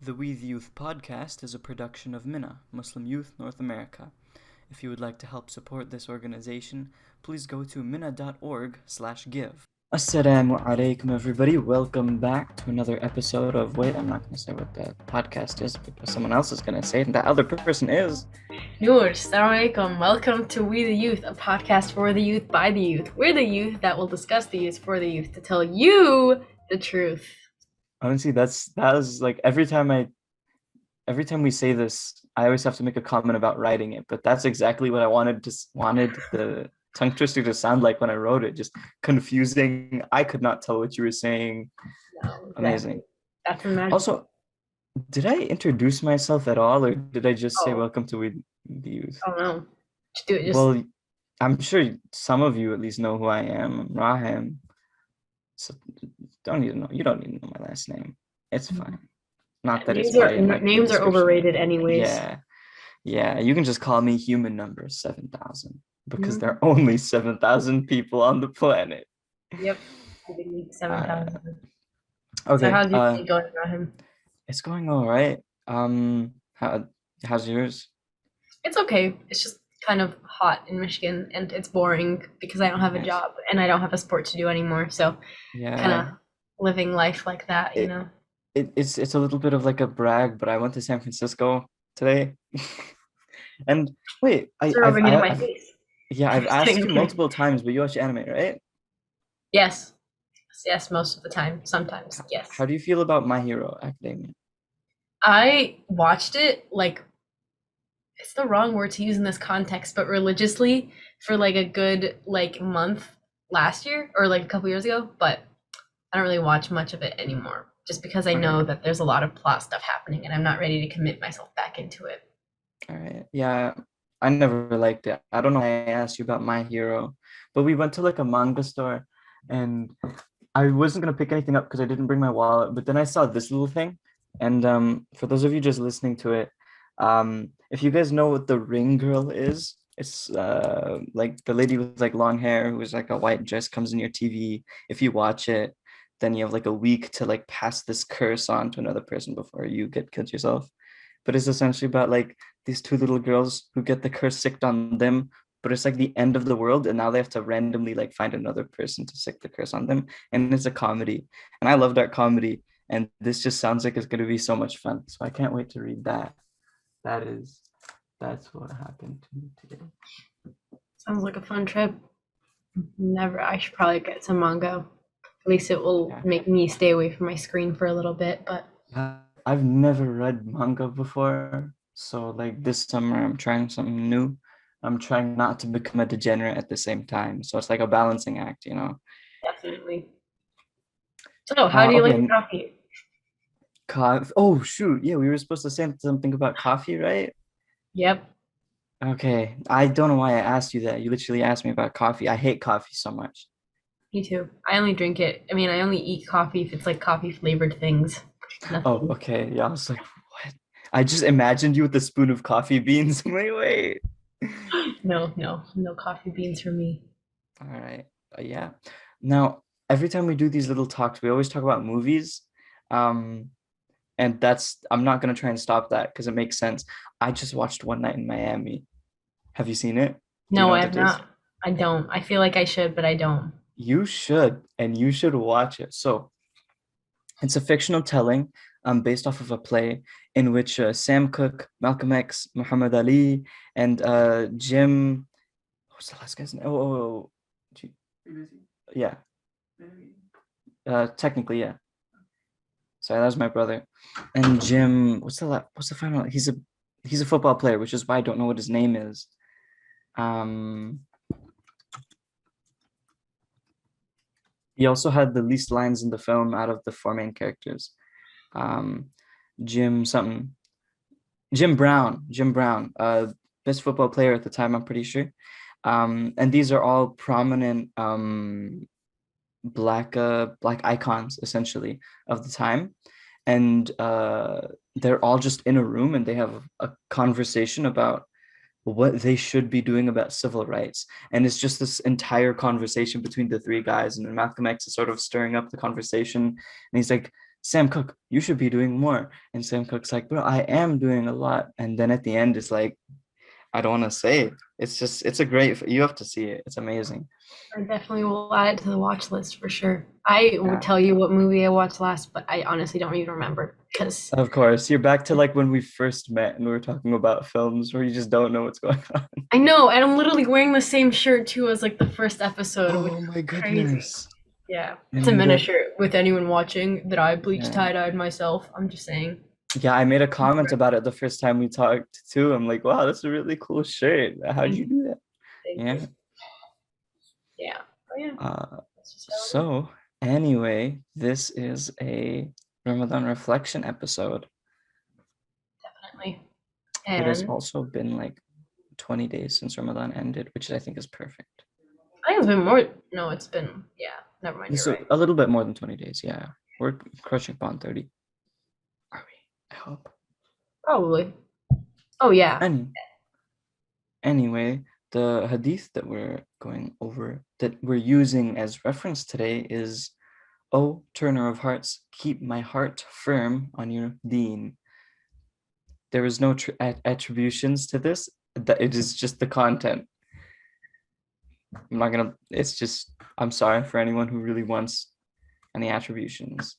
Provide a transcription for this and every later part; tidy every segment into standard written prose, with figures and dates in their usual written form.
The We the Youth podcast is a production of MINA, Muslim Youth North America. If you would like to help support this organization, please go to mina.org/give. Assalamu alaikum, everybody. Welcome back to another episode of... Wait, I'm not going to say what the podcast is because someone else is going to say it, and that other person is... Noor, assalamu alaikum. Welcome to We the Youth, a podcast for the youth by the youth. We're the youth that will discuss the youth for the youth to tell you the truth. Honestly, that was like every time we say this, I always have to make a comment about writing it, but that's exactly what I wanted the tongue twister to sound like when I wrote it. Just confusing. I could not tell what you were saying. No, exactly. Amazing. That's the magic. Also, did I introduce myself at all, or did I just say welcome to We the Youth? I don't know. Just do it. Well, I'm sure some of you at least know who I am. I'm Raahim. So you don't need to know my last name. It's fine. Not that names are overrated anyways. Yeah. You can just call me human number 7,000 because there are only 7,000 people on the planet. Yep, 7,000. Okay. So how's your day going, Rahim? It's going all right. How's yours? It's okay. It's just kind of hot in Michigan, and it's boring because I don't have a job and I don't have a sport to do anymore. So kind of living life like that, you know. It's a little bit of like a brag, but I went to San Francisco today. And wait, I've asked you multiple times, but you watch anime, right? Yes, most of the time. Sometimes, yes. How do you feel about My Hero Academia? I watched it it's the wrong word to use in this context, but religiously for like a good month last year or like a couple years ago, but I don't really watch much of it anymore just because I know that there's a lot of plot stuff happening and I'm not ready to commit myself back into it. All right. Yeah, I never liked it. I don't know why I asked you about My Hero, but we went to like a manga store and I wasn't going to pick anything up because I didn't bring my wallet, but then I saw this little thing. And for those of you just listening to it, if you guys know what the Ring Girl is, it's like the lady with like long hair who is like a white dress comes in your TV. If you watch it, then you have like a week to like pass this curse on to another person before you get killed yourself. But it's essentially about like these two little girls who get the curse sicked on them, but it's like the end of the world, and now they have to randomly like find another person to sick the curse on them. And it's a comedy, and I love that comedy. And this just sounds like it's going to be so much fun. So I can't wait to read that. That's what happened to me today. Sounds like a fun trip. I should probably get some manga. At least it will make me stay away from my screen for a little bit, but I've never read manga before. So like this summer I'm trying something new. I'm trying not to become a degenerate at the same time. So it's like a balancing act, you know? Definitely. So how do you like coffee? Oh shoot, yeah, we were supposed to say something about coffee, right? Yep. Okay, I don't know why I asked you that. You literally asked me about coffee. I hate coffee so much. Me too. I only drink it. I mean, I only eat coffee if it's like coffee flavored things. Nothing. Oh, okay. Yeah, I was like, what? I just imagined you with a spoon of coffee beans. Wait. No coffee beans for me. All right. Yeah. Now, every time we do these little talks, we always talk about movies. And I'm not going to try and stop that because it makes sense. I just watched One Night in Miami. Have you seen it? No, I have not. I don't. I feel like I should, but I don't. You should, and you should watch it. So it's a fictional telling based off of a play in which Sam Cooke, Malcolm X, Muhammad Ali, and Jim, what's the last guy's name? Yeah. Technically, yeah. Sorry, that was my brother. And Jim, what's the final? He's a football player, which is why I don't know what his name is. He also had the least lines in the film out of the four main characters. Jim Brown, best football player at the time, I'm pretty sure. And these are all prominent black icons essentially of the time. And they're all just in a room and they have a conversation about what they should be doing about civil rights. And it's just this entire conversation between the three guys. And then Malcolm X is sort of stirring up the conversation. And he's like, Sam Cook, you should be doing more. And Sam Cook's like, bro, I am doing a lot. And then at the end, it's like, I don't want to say. It's just, it's a great, you have to see it. It's amazing. I definitely will add it to the watch list for sure. I would Yeah. tell you what movie I watched last, but I honestly don't even remember because Of course, you're back to like when we first met and we were talking about films where you just don't know what's going on. I know, and I'm literally wearing the same shirt too as like the first episode, which Oh is my crazy. goodness. Yeah, it's a And Minna shirt with anyone watching that I bleached yeah. tie-dyed myself. I'm just saying. Yeah, I made a comment about it the first time we talked too. I'm like, wow, that's a really cool shirt. How'd Thank you you. do that? Thank you. Yeah. Yeah. Oh yeah. Uh, That's just how it is. so anyway, this is a Ramadan reflection episode. Definitely. It has And also been like 20 days since Ramadan ended, which I think is perfect. I think it's been more. No, it's been. Yeah. Never mind. You're So right. a little bit more than 20 days, yeah. We're crushing upon 30. Are we? I hope. Probably. Oh yeah. And anyway, the hadith that we're going over, that we're using as reference today is, O turner of hearts, keep my heart firm on your deen. There is no attributions to this. That it is just the content. I'm not gonna. It's just. I'm sorry for anyone who really wants any attributions.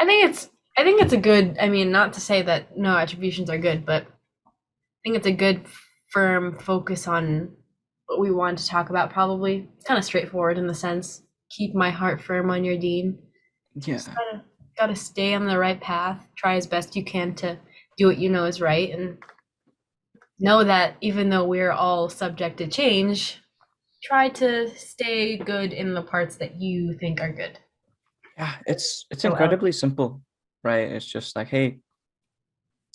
I think it's. I think it's a good. I mean, not to say that no attributions are good, but I think it's a good firm focus on what we want to talk about. Probably it's kind of straightforward in the sense. Keep my heart firm on your dean. Just Yeah, gotta stay on the right path. Try as best you can to do what you know is right, and know that even though we're all subject to change, try to stay good in the parts that you think are good. yeah. It's So out. incredibly simple, right? It's just like, hey,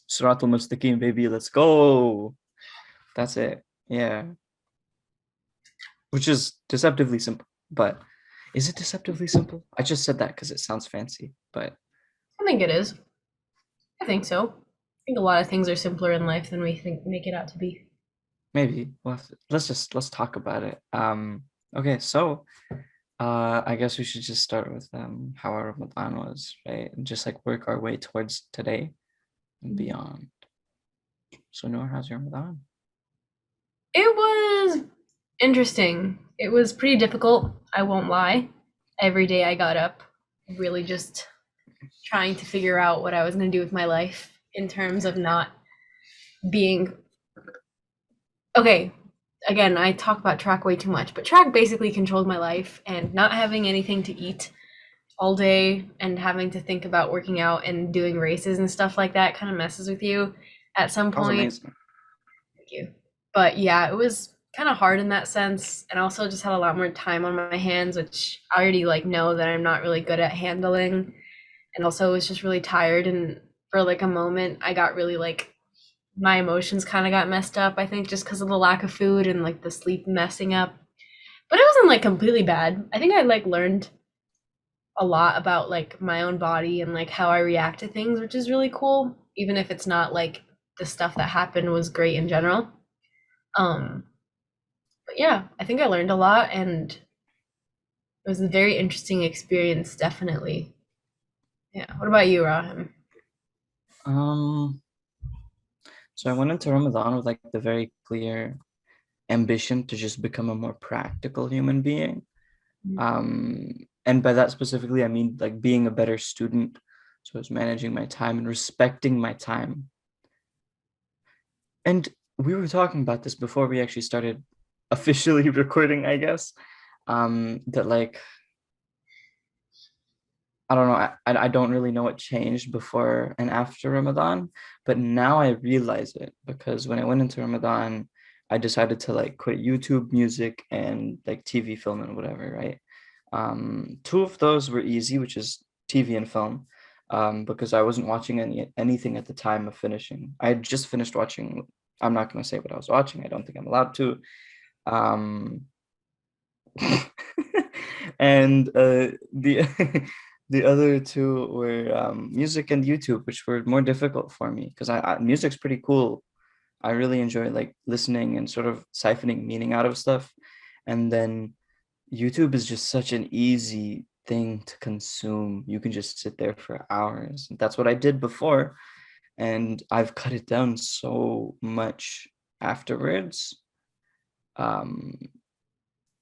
Siratul Mustaqim, baby, let's go. That's it. Yeah, which is deceptively simple. But is it deceptively simple? I just said that because it sounds fancy, but I think it is. I think so. I think a lot of things are simpler in life than we think make it out to be. maybe let's talk about it. Okay, so I guess we should just start with how our Ramadan was, right? And just like work our way towards today and beyond. So Noor, how's your Ramadan? It was interesting. It was pretty difficult, I won't lie. Every day I got up, really just trying to figure out what I was going to do with my life in terms of not being okay. Again, I talk about track way too much, but track basically controlled my life, and not having anything to eat all day and having to think about working out and doing races and stuff like that kind of messes with you at some That was point. amazing. Thank you. But yeah, it was kind of hard in that sense, and I also just had a lot more time on my hands, which I already like know that I'm not really good at handling, and also was just really tired, and for like a moment I got really like my emotions kind of got messed up, I think, just because of the lack of food and like the sleep messing up. But it wasn't like completely bad. I think I like learned a lot about like my own body and like how I react to things, which is really cool, even if it's not like the stuff that happened was great in general. Um, but yeah, I think I learned a lot, and it was a very interesting experience, definitely. Yeah. What about you, Rahim? Um, so I went into Ramadan with like the very clear ambition to just become a more practical human being. And by that specifically, I mean like being a better student. So I was managing my time and respecting my time. And we were talking about this before we actually started officially recording, I guess. That like I don't know, I don't really know what changed before and after Ramadan, but now I realize it because when I went into Ramadan, I decided to like quit YouTube music and like TV, film, and whatever, right? Two of those were easy, which is TV and film, because I wasn't watching anything at the time of finishing. I had just finished watching. I'm not going to say what I was watching. I don't think I'm allowed to. Um, and the the other two were music and YouTube, which were more difficult for me because music's pretty cool. I really enjoy like listening and sort of siphoning meaning out of stuff. And then YouTube is just such an easy thing to consume. You can just sit there for hours. That's what I did before, and I've cut it down so much afterwards. Um,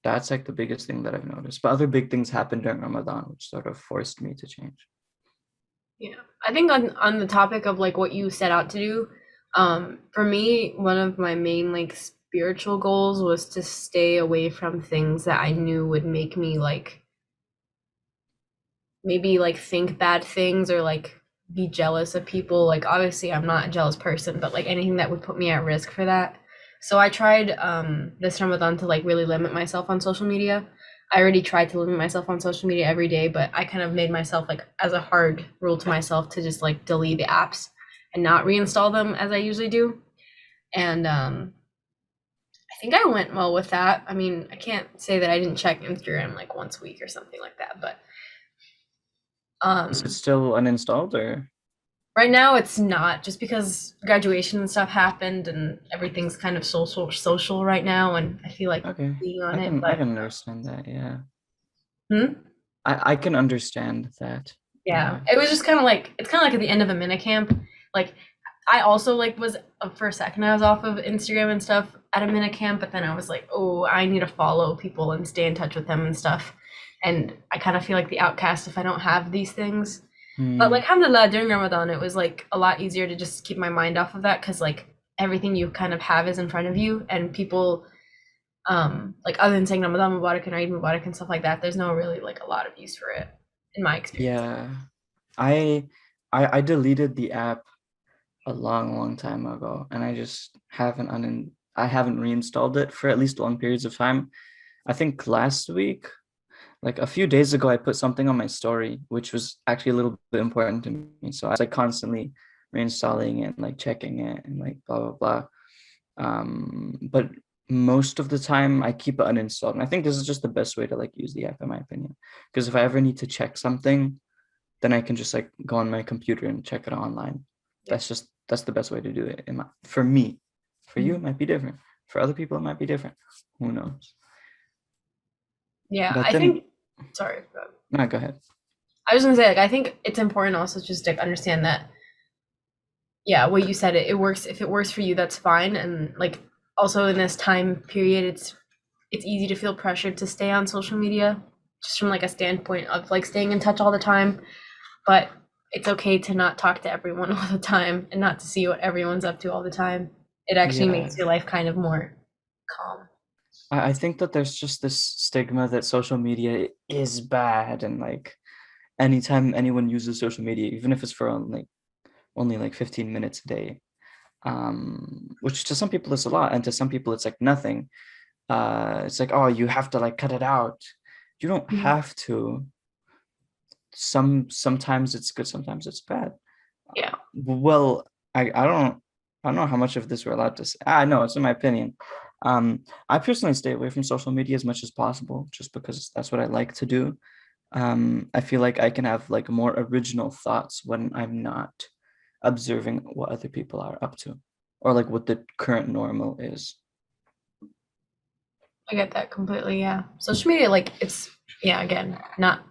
that's like the biggest thing that I've noticed. But other big things happened during Ramadan, which sort of forced me to change. Yeah. I think on the topic of like what you set out to do, for me, one of my main like spiritual goals was to stay away from things that I knew would make me like maybe like think bad things or like be jealous of people. Like obviously I'm not a jealous person, but like anything that would put me at risk for that. So I tried this Ramadan to like really limit myself on social media. I already tried to limit myself on social media every day, but I kind of made myself like as a hard rule to myself to just like delete the apps and not reinstall them as I usually do. And I think I went well with that. I mean, I can't say that I didn't check Instagram like once a week or something like that, but Is it um still uninstalled or? right now, it's not just because graduation and stuff happened and everything's kind of social right now, and I feel like Okay, being on I it. can I But can understand that. Yeah, hmm? I can understand that. Yeah, Yeah. it was just kind of like it's kind of like at the end of a mini camp. Like I also like was for a second I was off of Instagram and stuff at a mini camp, but then I was like, oh, I need to follow people and stay in touch with them and stuff. And I kind of feel like the outcast if I don't have these things. But like, Hmm. alhamdulillah, during Ramadan, it was like a lot easier to just keep my mind off of that because like everything you kind of have is in front of you, and people, like other than saying Ramadan Mubarak and Eid Mubarak and stuff like that, there's no really like a lot of use for it, in my experience. Yeah, I I deleted the app a long time ago, and I just I haven't reinstalled it for at least long periods of time. I think last week, like a few days ago, I put something on my story, which was actually a little bit important to me. So I was like constantly reinstalling it and like checking it and like blah blah blah. But most of the time I keep it uninstalled. And I think this is just the best way to like use the app in my opinion. Because if I ever need to check something, then I can just like go on my computer and check it online. Yeah. That's the best way to do it for me. For you, it Mhm. might be different. For other people, it might be different. Who knows? Yeah, But I then, think. Sorry, no, go ahead. I was gonna say like I think it's important also just to like, understand that yeah, what you said it works if it works for you, that's fine, and like also in this time period, it's easy to feel pressured to stay on social media just from like a standpoint of like staying in touch all the time, but it's okay to not talk to everyone all the time and not to see what everyone's up to all the time. It actually Yeah, makes your life kind of more calm. I think that there's just this stigma that social media is bad, and like anytime anyone uses social media, even if it's for only like 15 minutes a day, which to some people is a lot, and to some people it's like nothing. It's like, oh, you have to like cut it out. You don't Mhm. have to. Sometimes it's good, sometimes it's bad. Yeah. Well, I don't know how much of this we're allowed to say. I know it's in my opinion. I personally stay away from social media as much as possible, just because that's what I like to do. I feel like I can have like more original thoughts when I'm not observing what other people are up to, or like what the current normal is. I get that completely. Yeah. Social media, like, it's, yeah, again, not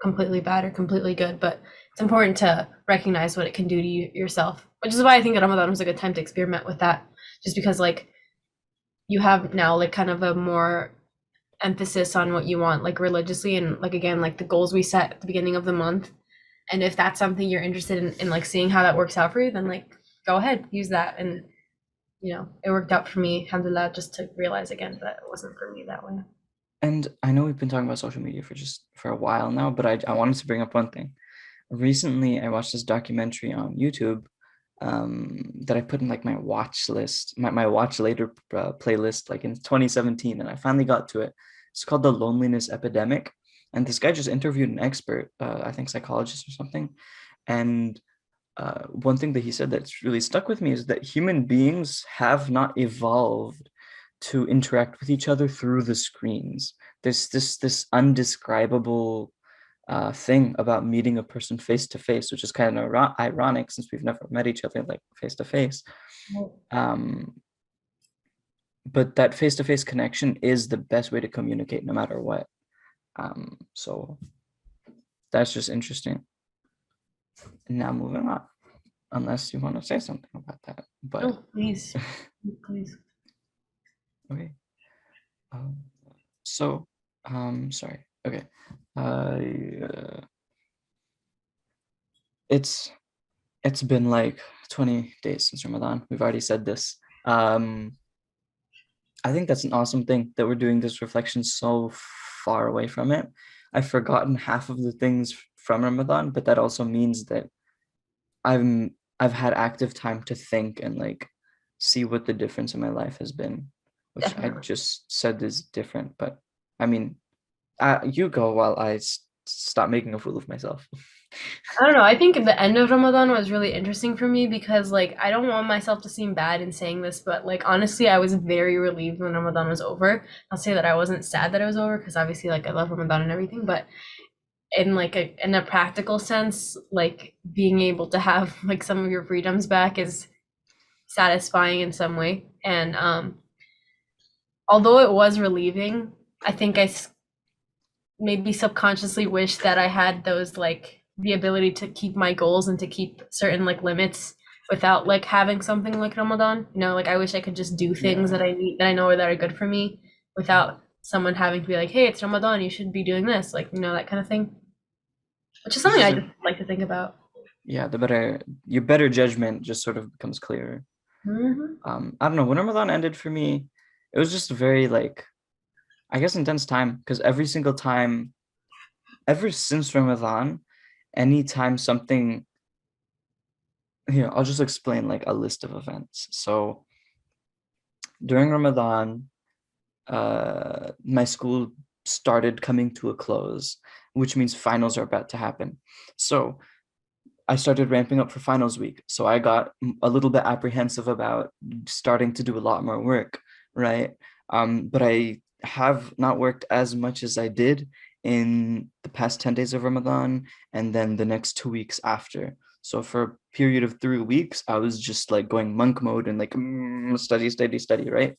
completely bad or completely good, but it's important to recognize what it can do to you yourself, which is why I think Ramadan was a good time to experiment with that. Just because, like, you have now, like, kind of a more emphasis on what you want, like, religiously, and, like, again, like the goals we set at the beginning of the month. And if that's something you're interested in like, seeing how that works out for you, then, like, go ahead, use that. And, it worked out for me, alhamdulillah, just to realize again that it wasn't for me that way. And I know we've been talking about social media for a while now, but I wanted to bring up one thing. Recently, I watched this documentary on YouTube, that I put in like my watch list, my watch later playlist, like in 2017, and I finally got to it. It's called The Loneliness Epidemic, and this guy just interviewed an expert, I think psychologist or something, and one thing that he said that's really stuck with me is that human beings have not evolved to interact with each other through the screens. There's this undescribable thing about meeting a person face to face, which is kind of ironic since we've never met each other like face to face. Um, but that face to face connection is the best way to communicate, no matter what. So That's just interesting. And now moving on, unless you want to say something about that. But No, please, please. okay. Um, so, sorry. Okay. Uh, it's it's been like 20 days since Ramadan. We've already said this. Um, I think that's an awesome thing that we're doing this reflection so far away from it. I've forgotten half of the things from Ramadan, but that also means that I've had active time to think and like see what the difference in my life has been, which I Definitely. just said is different. But I mean, you go while I stop making a fool of myself. I don't know. I think the end of Ramadan was really interesting for me because, like, I don't want myself to seem bad in saying this, but like, honestly, I was very relieved when Ramadan was over. I'll say that I wasn't sad that it was over because obviously, like, I love Ramadan and everything, but in a practical sense, like being able to have like some of your freedoms back is satisfying in some way. And although it was relieving, I think maybe subconsciously wish that I had those like the ability to keep my goals and to keep certain like limits without like having something like Ramadan. You know, like I wish I could just do things Yeah, that I need that I know that are good for me without someone having to be like, "Hey, it's Ramadan, you should be doing this," like you know that kind of thing. Which is which something is I a just like to think about. yeah, the better your better judgment just sort of becomes clearer. Hmm. I don't know, when Ramadan ended for me, it was just very like I guess intense time because every single time, ever since Ramadan, anytime something here, I'll just explain like a list of events. So during Ramadan, my school started coming to a close, which means finals are about to happen. So I started ramping up for finals week. So I got a little bit apprehensive about starting to do a lot more work, right? But I have not worked as much as I did in the past 10 days of Ramadan and then the next 2 weeks after. So for a period of 3 weeks, I was just like going monk mode and like study, study, study, right?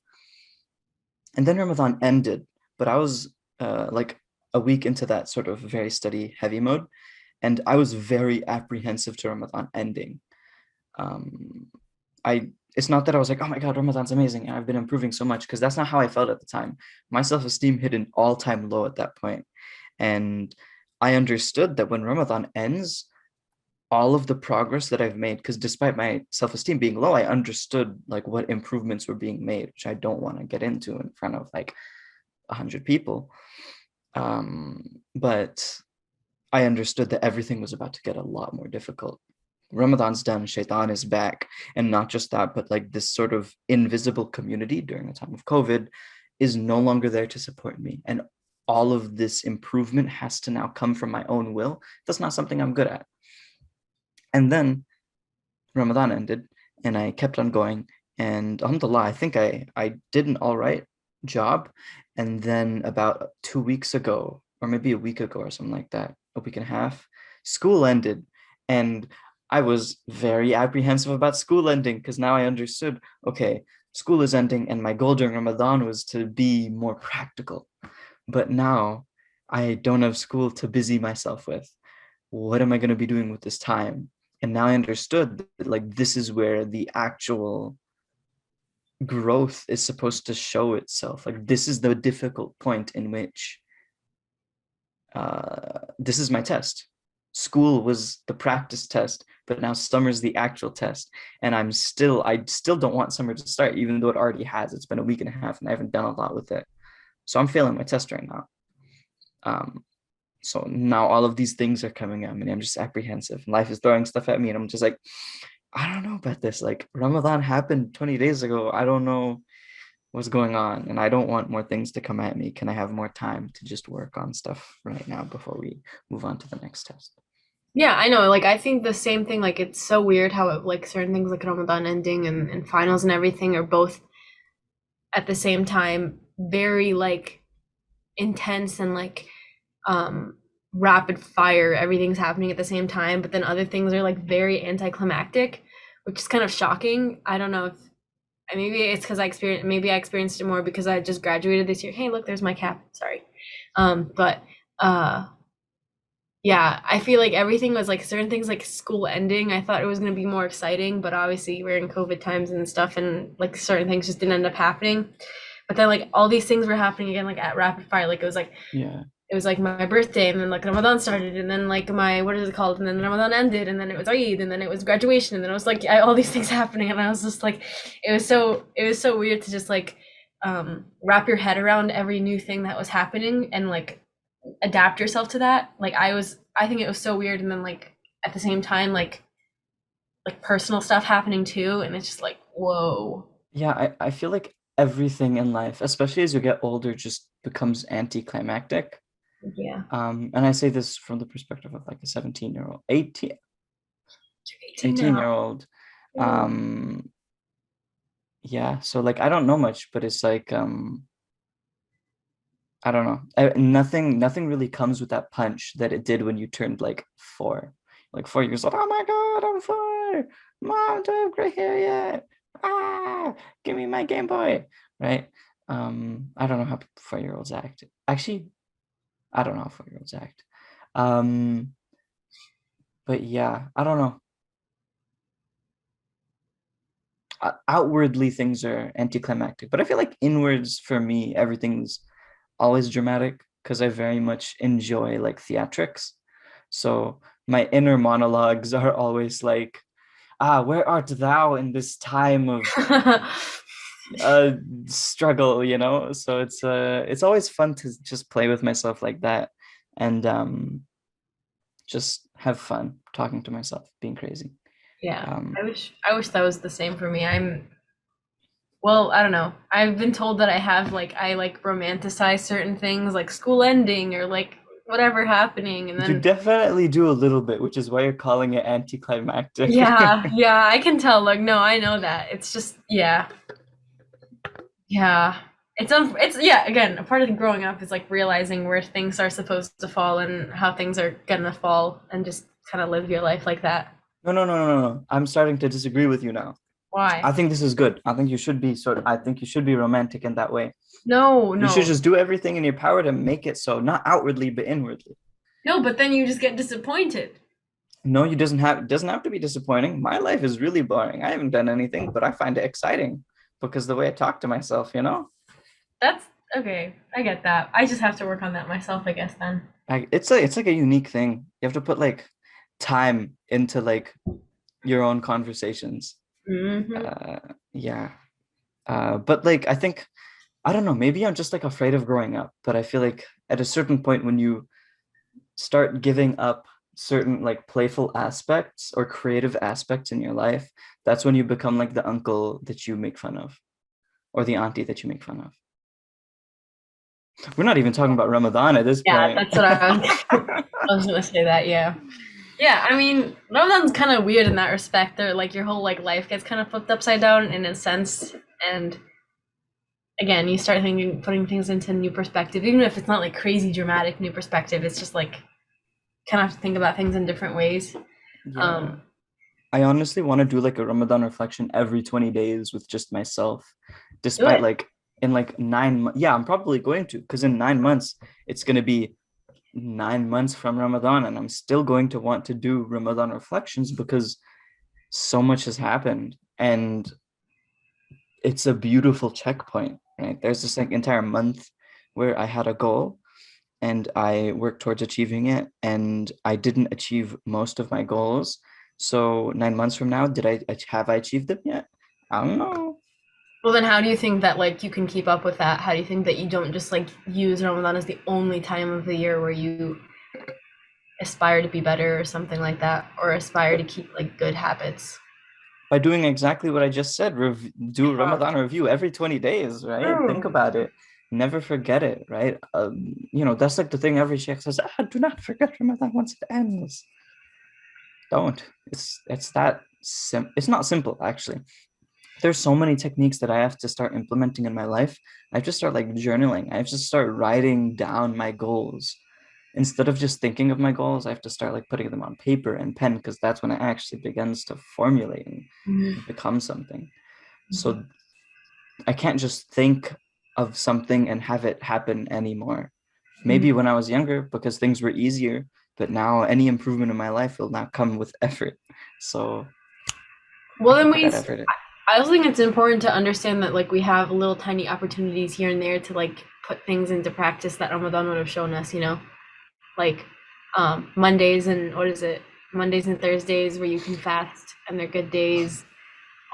And then Ramadan ended, but I was like a week into that sort of very study heavy mode. And I was very apprehensive to Ramadan ending. Um, I it's not that I was like, oh my God, Ramadan's amazing. I've been improving so much because that's not how I felt at the time. My self-esteem hit an all-time low at that point. And I understood that when Ramadan ends, all of the progress that I've made, because despite my self-esteem being low, I understood like what improvements were being made, which I don't want to get into in front of like 100 people. But I understood that everything was about to get a lot more difficult. Ramadan's done, Shaitan is back. And not just that, but like this sort of invisible community during the time of COVID is no longer there to support me. And all of this improvement has to now come from my own will. That's not something I'm good at. And then Ramadan ended and I kept on going. And alhamdulillah, I think I did an all right job. And then about 2 weeks ago, or maybe a week ago or something like that, a week and a half, school ended. And I was very apprehensive about school ending because now I understood, okay, school is ending and my goal during Ramadan was to be more practical. But now I don't have school to busy myself with. What am I going to be doing with this time? And now I understood that like this is where the actual growth is supposed to show itself. Like this is the difficult point in which this is my test. School was the practice test, but now summer's the actual test. And I still don't want summer to start, even though it already has. It's been a week and a half and I haven't done a lot with it. So I'm failing my test right now. Um, so now all of these things are coming at me and I'm just apprehensive. Life is throwing stuff at me and I'm just like, I don't know about this. Like Ramadan happened 20 days ago. I don't know what's going on and I don't want more things to come at me. Can I have more time to just work on stuff right now before we move on to the next test? Yeah, I know. Like, I think the same thing. Like, it's so weird how like certain things like Ramadan ending and finals and everything are both at the same time very like intense and like um rapid fire. Everything's happening at the same time, but then other things are like very anticlimactic, which is kind of shocking. I don't know if maybe it's because I experienced it more because I just graduated this year. Hey, look, there's my cap. Sorry. But uh Yeah, I feel like everything was like certain things like school ending. I thought it was going to be more exciting, but obviously we're in COVID times and stuff, and like certain things just didn't end up happening. But then like all these things were happening again, like at rapid fire. Like Yeah. it was like my birthday, and then like Ramadan started, and then like my what is it called, and then Ramadan ended, and then it was Eid, and then it was graduation, and then it was like all these things happening, and I was just like, it was so weird to just like wrap your head around every new thing that was happening and like adapt yourself to that. Like I think it was so weird, and then like at the same time like personal stuff happening too, and it's just like whoa. Yeah, I feel like everything in life, especially as you get older, just becomes anticlimactic. Yeah, And I say this from the perspective of like a 17-year-old, 18 18 now. year old. Ooh. Um, yeah, so like I don't know much, but it's like I don't know. Nothing really comes with that punch that it did when you turned like 4. Like 4 years old. Oh my God, I'm 4. Mom, do I have gray hair yet? Ah, give me my Game Boy. Right? I don't know how 4-year-olds act. Actually, I don't know how 4-year-olds act. Um, but yeah, I don't know. Outwardly things are anticlimactic, but I feel like inwards for me, everything's always dramatic because I very much enjoy like theatrics. So my inner monologues are always like, where art thou in this time of uh struggle, you know? So it's always fun to just play with myself like that and just have fun talking to myself, being crazy. Yeah, Um I wish that was the same for me. Well, I don't know. I've been told that I like romanticize certain things like school ending or like whatever happening, and you then definitely do a little bit, which is why you're calling it anticlimactic. yeah, yeah, I can tell. Like, no, I know that. It's just yeah, yeah. It's yeah. Again, a part of the growing up is like realizing where things are supposed to fall and how things are gonna fall, and just kind of live your life like that. No, no, no, no, no. I'm starting to disagree with you now. Why? I think this is good. I think you should be romantic in that way. No, You should no, just do everything in your power to make it so, not outwardly, but inwardly. no. But then you just get disappointed. No, you doesn't have to be disappointing. My life is really boring. I haven't done anything, but I find it exciting because the way I talk to myself, you know? That's okay. I get that. I just have to work on that myself, I guess then. It's like a unique thing. You have to put like time into like your own conversations. Hmm. Uh yeah. But like I don't know, maybe I'm just like afraid of growing up, but I feel like at a certain point when you start giving up certain like playful aspects or creative aspects in your life, that's when you become like the uncle that you make fun of or the auntie that you make fun of. We're not even talking about Ramadan at this Yeah, point. that's what I was gonna say that, yeah. Yeah, I mean, Ramadan's kind of weird in that respect. There, like your whole like life gets kind of flipped upside down in a sense, and again, you start thinking, putting things into new perspective, even if it's not like crazy dramatic new perspective. It's just like kind of have to think about things in different ways. Yeah. Um, I honestly want to do like a Ramadan reflection every 20 days with just myself, do despite it. like in like 9 months. Yeah, I'm probably going to, because in 9 months, it's going to be 9 months from Ramadan, and I'm still going to want to do Ramadan reflections because so much has happened. And it's a beautiful checkpoint, right? There's this like entire month where I had a goal and I worked towards achieving it, and I didn't achieve most of my goals. So 9 months from now, did I have I achieved them yet? I don't know. Well, then how do you think that like you can keep up with that? How do you think that you don't just like use Ramadan as the only time of the year where you aspire to be better or something like that, or aspire to keep like good habits? By doing exactly what I just said, do Uh, Ramadan review every 20 days, right? Think True. about it. Never forget it, right? That's like the thing every sheikh says, do not forget Ramadan once it ends. Don't. It's that it's not simple, actually. There's so many techniques that I have to start implementing in my life. I have to start like journaling. I have to start writing down my goals. Instead of just thinking of my goals, I have to start like putting them on paper and pen because that's when it actually begins to formulate and Mhm. become something. So I can't just think of something and have it happen anymore. Maybe Mhm. when I was younger, because things were easier, but now any improvement in my life will now come with effort. So Well, I then put we. that effort in. I also think it's important to understand that like we have little tiny opportunities here and there to like put things into practice that Ramadan would have shown us. Like Mondays and what is it? Mondays and Thursdays where you can fast and they're good days,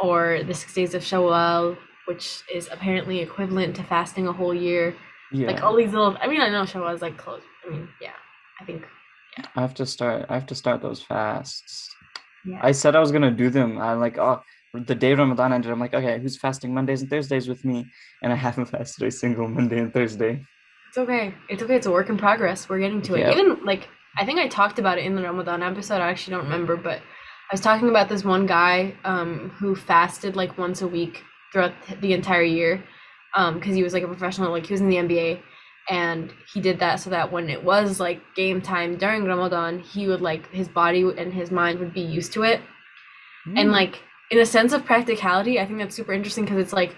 or the 6 days of Shawwal, which is apparently equivalent to fasting a whole year. Like Yeah, all these little. I mean, I know Shawwal is like close. I mean, yeah, I think, yeah, I have to start those fasts. yeah. I said I was gonna do them. I'm like, oh, the day Ramadan ended, I'm like, okay, who's fasting Mondays and Thursdays with me? And I haven't fasted a single Monday and Thursday. It's okay. It's okay. It's a work in progress. We're getting to it. Yeah. Even like I think I talked about it in the Ramadan episode. I actually don't remember, but I was talking about this one guy who fasted like once a week throughout the entire year because he was like a professional, like he was in the NBA, and he did that so that when it was like game time during Ramadan, he would like his body and his mind would be used to it. And Mm, like in a sense of practicality, I think that's super interesting because it's like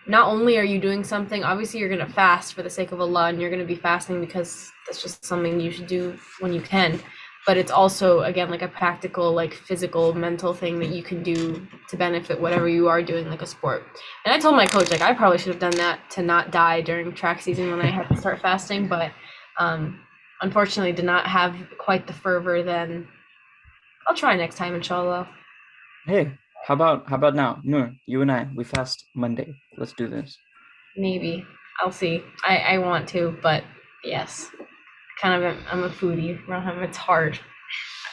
not only are you doing something, obviously you're going to fast for the sake of Allah and you're going to be fasting because that's just something you should do when you can, but it's also again like a practical, like physical, mental thing that you can do to benefit whatever you are doing, like a sport. And I told my coach like I probably should have done that to not die during track season when I had to start fasting, but um unfortunately did not have quite the fervor then. I'll try next time, inshallah. hey, how about now? Noor, you and I, we fast Monday. Let's do this. Maybe. I'll see. I want to, but yes. Kind of I'm a foodie. Rahm, it's hard.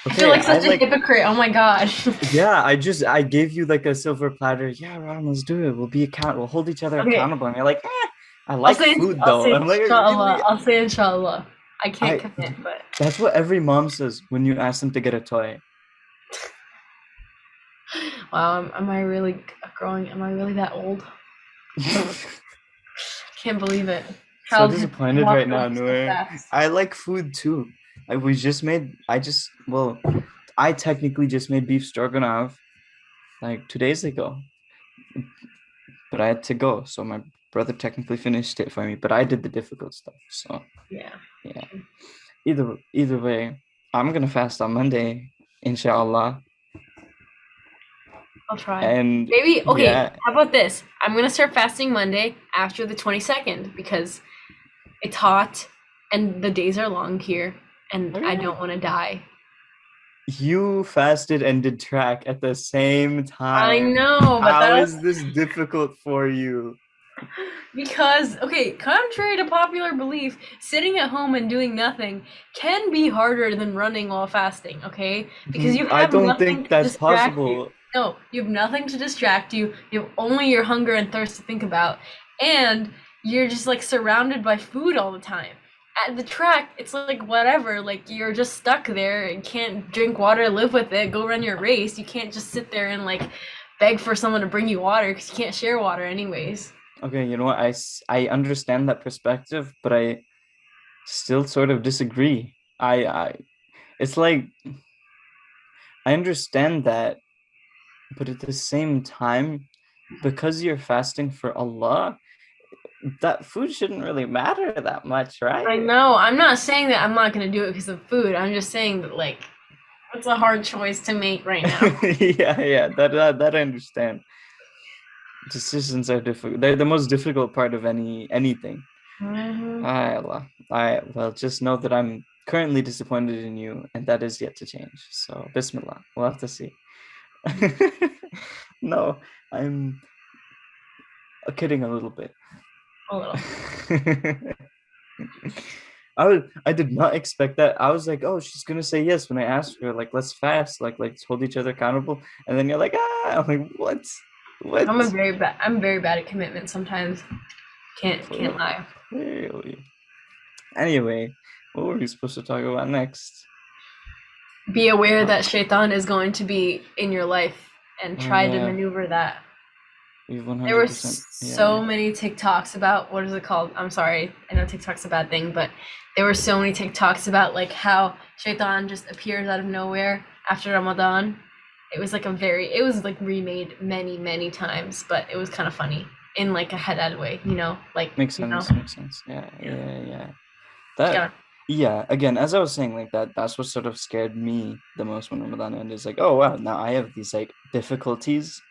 I feel Okay, like I such a like hypocrite. Oh my god. yeah, I gave you like a silver platter. Yeah, Ron, let's do it. We'll be account we'll hold each other Okay. accountable. And you're like, I like food I'll though. say I'm like, inshallah. really? I'll say inshallah. I can't I commit, but That's what every mom says when you ask them to get a toy. wow, am I really growing? Am I really that old? Can't believe it. So Childhood disappointed walked right now, away so Noor. fast. I like food too. Well, I technically just made beef stroganoff like 2 days ago, but I had to go. So my brother technically finished it for me, but I did the difficult stuff. So Yeah. yeah. Either way, I'm gonna fast on Monday, inshallah. I'll try. And Maybe okay, yeah, how about this? I'm gonna start fasting Monday after the 22nd because it's hot and the days are long here and I okay. don't want to die. You fasted and did track at the same I time. know, but How that is this difficult for you? because okay, contrary to popular belief, sitting at home and doing nothing can be harder than running while fasting, okay? Because you I have don't nothing think to that's distract you. possible. No, you have nothing to distract you. You have only your hunger and thirst to think about. And you're just like surrounded by food all the time. At the track, it's like whatever, like you're just stuck there and can't drink water, live with it, go run your race. You can't just sit there and like beg for someone to bring you water because you can't share water anyways. Okay, you know what? I understand that perspective, but I still sort of disagree. It's like I understand that, but at the same time, because you're fasting for Allah, that food shouldn't really matter that much, I right? know. I'm not saying that I'm not gonna do it because of food. I'm just saying that like it's a hard choice to make right now. Yeah, that I understand. Decisions are difficult. They're the most difficult part of anything. Mhm. I well, just know that I'm currently disappointed in you, and that is yet to change. So, Bismillah, we'll have to see. No, I'm kidding a little bit. A little. I did not expect that. I was like, oh, she's gonna say yes when I asked her, like, let's fast, like, let's hold each other accountable. And then you're like, ah, I'm like, what? What? I'm very bad at commitment sometimes. Can't Clearly, lie. clearly. Anyway, what were we supposed to talk about next? Be aware Uh, that shaitan is going to be in your life and oh try to yeah, maneuver that. we've There were 100%. so Yeah. many TikToks about what is it called? I'm sorry, I know TikTok's a bad thing, but there were so many TikToks about like how Shaitan just appears out of nowhere after Ramadan. It was like remade many, many times, but it was kind of funny in like a head way, Makes you know. sense. Makes sense. Yeah, Yeah. yeah, yeah. That Yeah. Yeah, again, as I was saying, like that's what sort of scared me the most when Ramadan ended. It's like, oh wow, now I have these like difficulties,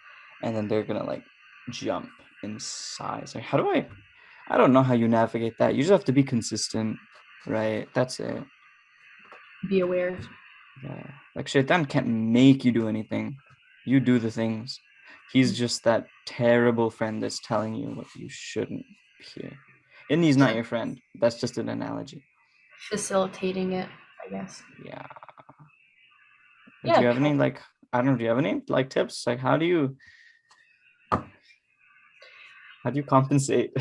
and then they're gonna like jump in size. Like, how do I don't know how you navigate that. You just have to be consistent, right? That's it. Be aware. Yeah. Like Shaitan can't make you do anything. You do the things. He's just that terrible friend that's telling you what you shouldn't hear. And he's not Yeah, your friend. That's just an analogy. facilitating it, I guess. Yeah. Do Yeah, you have any cool. like I don't know, do you have any like tips? Like how do you compensate?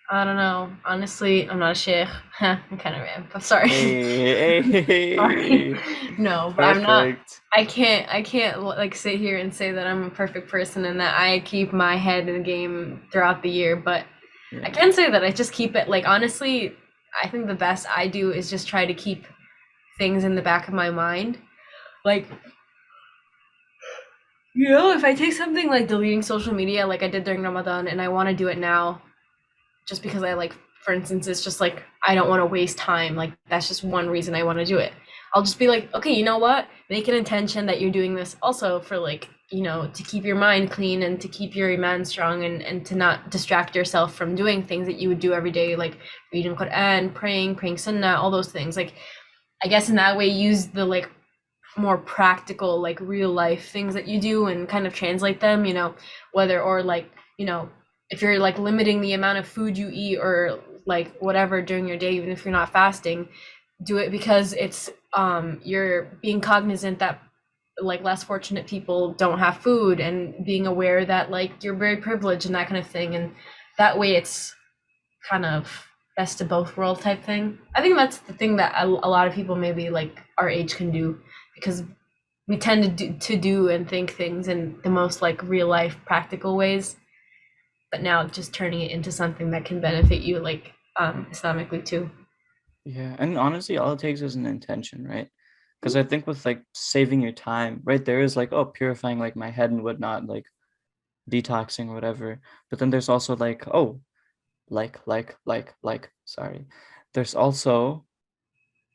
I don't know. Honestly, I'm not a sheikh. I kind of am. I'm sorry. Hey, hey, Sorry. hey. No, but I'm not. Perfect. I can't like sit here and say that I'm a perfect person and that I keep my head in the game throughout the year. But I Yeah. can say that I just keep it. Like honestly, I think the best I do is just try to keep things in the back of my mind. Like if I take something like deleting social media, like I did during Ramadan, and I want to do it now, just because I like, for instance, it's just like I don't want to waste time. Like that's just one reason I want to do it. I'll just be like, okay, you know what? Make an intention that you're doing this also for like, to keep your mind clean and to keep your iman strong and to not distract yourself from doing things that you would do every day, like reading Quran, praying sunnah, all those things. Like I guess in that way use the like more practical like real life things that you do and kind of translate them, whether or like, if you're like limiting the amount of food you eat or like whatever during your day, even if you're not fasting, do it because it's you're being cognizant that like less fortunate people don't have food and being aware that like you're very privileged and that kind of thing, and that way it's kind of best of both world type thing. I think that's the thing that a lot of people maybe like our age can do, because we tend to do and think things in the most like real life practical ways, but now just turning it into something that can benefit you like Islamically too. Yeah. And honestly, all it takes is an intention, right? Because I think with like saving your time, right, there is like, oh, purifying like my head and whatnot, like detoxing or whatever. But then there's also like, oh, sorry. There's also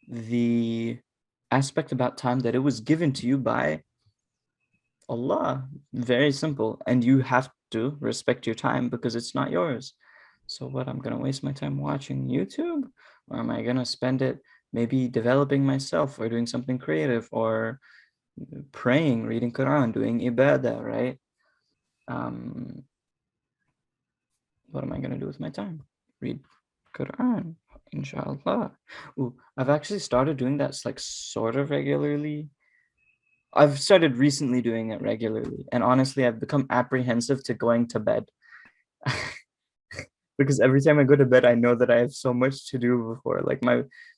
the aspect about time that it was given to you by Allah. Very simple. And you have to respect your time because it's not yours. So what, I'm gonna waste my time watching YouTube? Or am I gonna spend it maybe developing myself or doing something creative or praying, reading Quran, doing ibadah, right? Um, what am I gonna do with my time? Read Quran, inshallah. Ooh, I've actually started doing that like sort of regularly. I've started recently doing it regularly, and honestly, I've become apprehensive to going to bed because every time I go to bed, I know that I have so much to do before. Like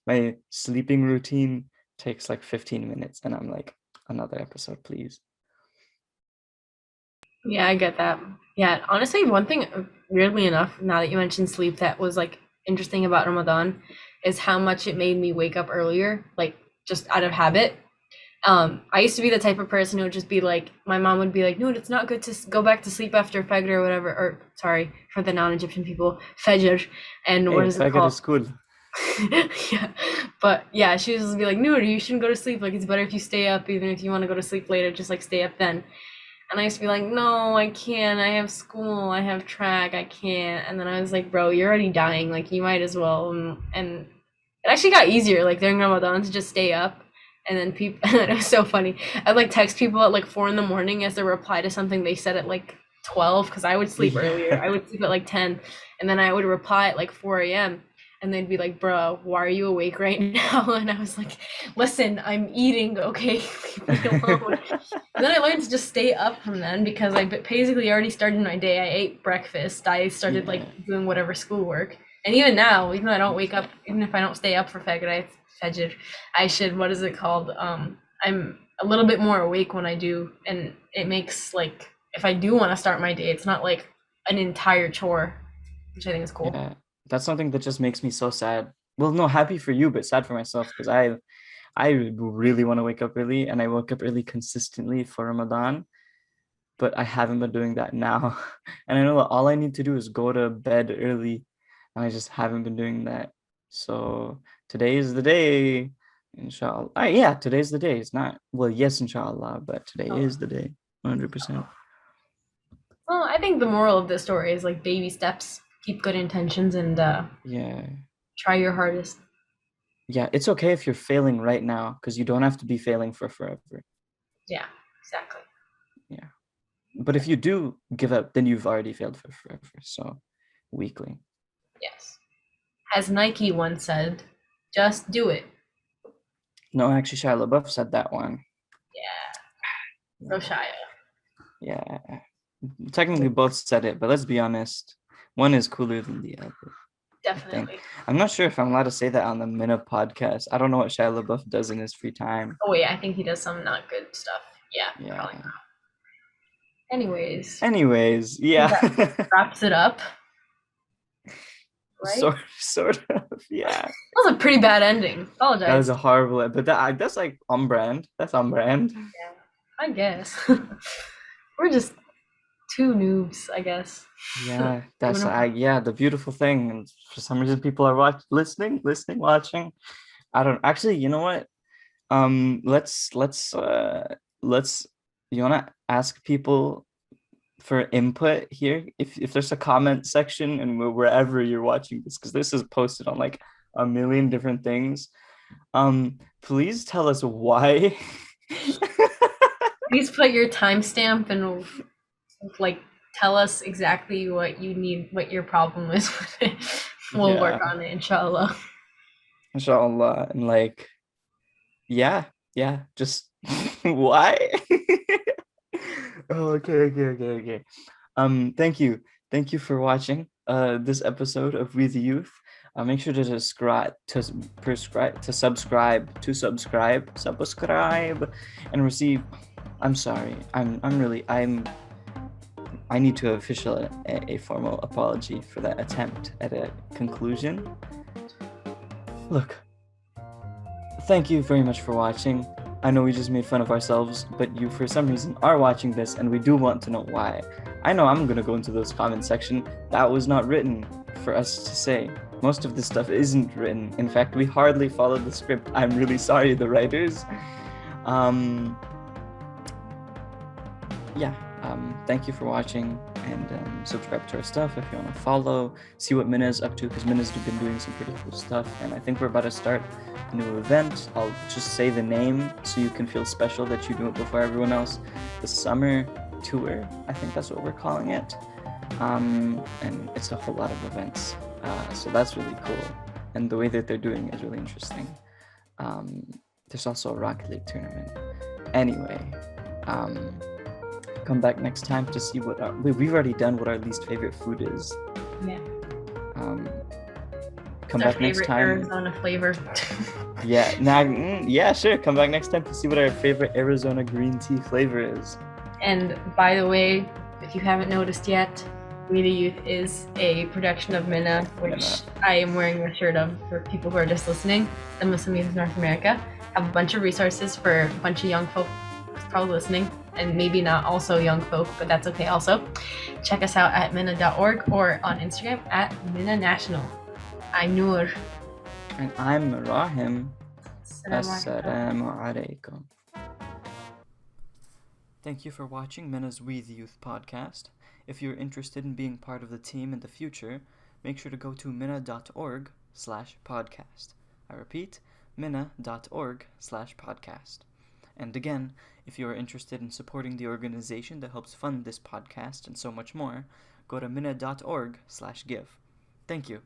my sleeping routine takes like 15 minutes, and I'm like, another episode, please. Yeah, I get that. Yeah, honestly, one thing, weirdly enough, now that you mentioned sleep, that was like interesting about Ramadan is how much it made me wake up earlier, like just out of habit. I used to be the type of person who would just be like, my mom would be like, no, it's not good to go back to sleep after Fajr or whatever, or sorry, for the non-Egyptian people, Fajr, and what Hey, is it Faggot called? is cool. Yeah, but yeah, she was just be like, no, you shouldn't go to sleep. Like, it's better if you stay up, even if you want to go to sleep later, just like stay up then. And I used to be like, no, I can't. I have school. I have track. I can't. And then I was like, bro, you're already dying. Like, you might as well. And it actually got easier, like during Ramadan, to just stay up. And then people, it was so funny. I'd like text people at like 4 in the morning as a reply to something they said at like 12, because I would sleep earlier. I Yeah. would sleep at like 10, and then I would reply at like 4 a.m. And they'd be like, bro, why are you awake right now? And I was like, listen, I'm eating, okay? Leave me alone. And then I learned to just stay up from then because I basically already started my day. I ate breakfast. I started like Yeah. doing whatever schoolwork. And even now, even though I don't wake up, even if I don't stay up for Fajr, I should, what is it called? I'm a little bit more awake when I do. And it makes like, if I do want to start my day, it's not like an entire chore, which I think is cool. Yeah. That's something that just makes me so sad. Well, no, happy for you, but sad for myself because I really want to wake up early and I woke up early consistently for Ramadan, but I haven't been doing that now. And I know that all I need to do is go to bed early, and I just haven't been doing that. So Today is the day. Inshallah. Yeah, today's the day. It's not, well, yes, inshallah, but today is the day. 100%. Well, I think the moral of this story is like baby steps. Keep good intentions and Yeah. try your hardest. Yeah, it's okay if you're failing right now because you don't have to be failing for forever. Yeah, exactly. Yeah. But if you do give up, then you've already failed for forever. So, weakly. Yes. As Nike once said, just do it. No, actually, Shia LaBeouf said that one. Yeah. So Shia. Yeah. Technically, both said it, but let's be honest. One is cooler than the other. I think. Definitely. I'm not sure if I'm allowed to say that on the Minna podcast. I don't know what Shia LaBeouf does in his free time. Oh wait, I think he does some not good stuff. Yeah, probably. Yeah. Anyways, Anyways, that yeah. wraps it up, right? Sort of, yeah. That was a pretty bad ending. That was Apologize. a horrible, but that's like on brand. That's on brand. Yeah, I guess. We're just two noobs, I guess. Yeah, Doing our- yeah, the beautiful thing. And for some reason, people are listening, watching. I don't actually. You know what? Let's. You wanna ask people for input here? If there's a comment section and wherever you're watching this, because this is posted on like a million different things. Please tell us why. Please put your timestamp and like tell us exactly what you need, what your problem is with it. We'll work Yeah, on it, inshallah. inshallah, and like, yeah, just why? Oh, okay. Thank you for watching this episode of We the Youth. Make sure to subscribe, and receive. I'm sorry. I need to official a formal apology for that attempt at a conclusion. Look, thank you very much for watching. I know we just made fun of ourselves, but you for some reason are watching this and we do want to know why. I know I'm gonna go into those comment section. That was not written for us to say. Most of this stuff isn't written. In fact, we hardly followed the script. I'm really sorry, the writers. Thank you for watching, and subscribe to our stuff if you want to follow, see what Minna's up to, because Minna's been doing some pretty cool stuff, and I think we're about to start a new event. I'll just say the name so you can feel special that you do it before everyone else. The Summer Tour, I think that's what we're calling it, and it's a whole lot of events, so that's really cool, and the way that they're doing is really interesting. There's also a Rocket League tournament. Anyway, come back next time to see what we've already done what our least favorite food is. Yeah. Come It's our back next favorite time. Arizona flavor. Yeah, sure. Come back next time to see what our favorite Arizona green tea flavor is. And by the way, if you haven't noticed yet, We the Youth is a production of Minna, which I am wearing a shirt of for people who are just listening. The Muslim Youth of North America have a bunch of resources for a bunch of young folk who's probably listening, and maybe not also young folk, but that's okay also. Check us out at minna.org or on Instagram at Minna National. I'm Noor. And I'm Raahim. Assalamu Assalamu alaikum. Thank you for watching Minna's We the Youth podcast. If you're interested in being part of the team in the future, make sure to go to minna.org/podcast. I repeat, minna.org/podcast. And again, if you are interested in supporting the organization that helps fund this podcast and so much more, go to minna.org/give. Thank you.